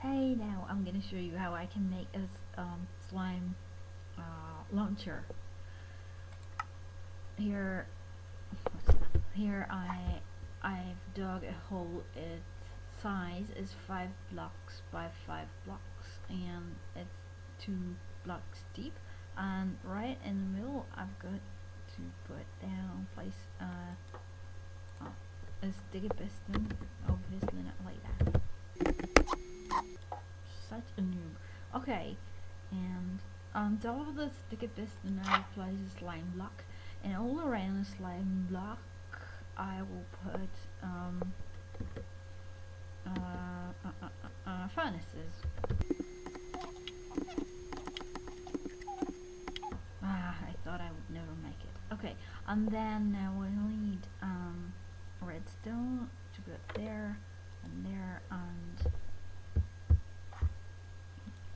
Hey, now I'm gonna show you how I can make a slime launcher. Here, here I've dug a hole. Its size is 5 blocks by 5 blocks, and it's 2 blocks deep. And right in the middle, I've got to put down a sticky piston. Obviously not like that. Such a noob. Okay, and on top of the sticky piston I will place a slime block, and all around the slime block I will put furnaces. I thought I would never make it. Okay, and then now we'll need redstone to put there and there and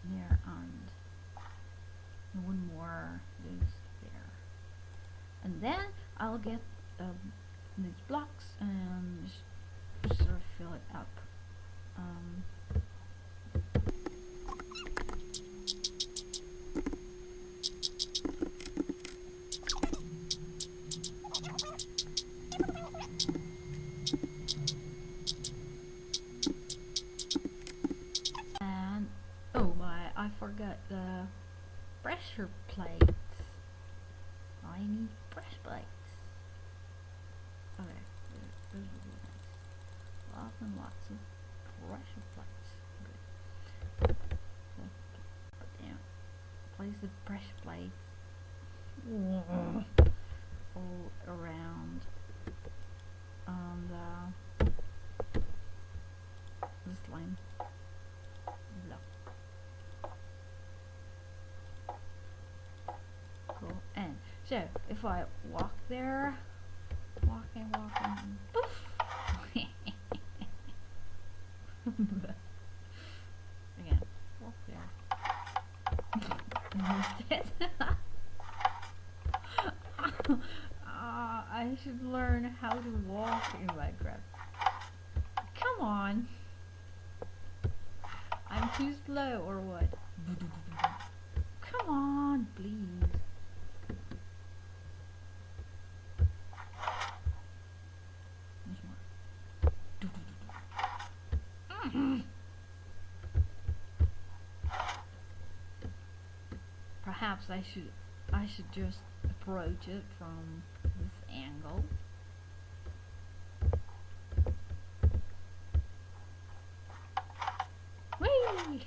there and one more goes there, and then I'll get these blocks and sort of fill it up. And oh my, I forgot the pressure plates. I need pressure plates. Okay, those would be nice. Lots and lots of pressure plates. Good. So put down. Place the pressure plates all around the slime block. Cool. And so if I walk there, walking, poof. Again, walk there. Missed it. I should learn how to walk in Minecraft. Come on. I'm too slow or what? Come on, please. Perhaps I should just approach it from this angle. Whee!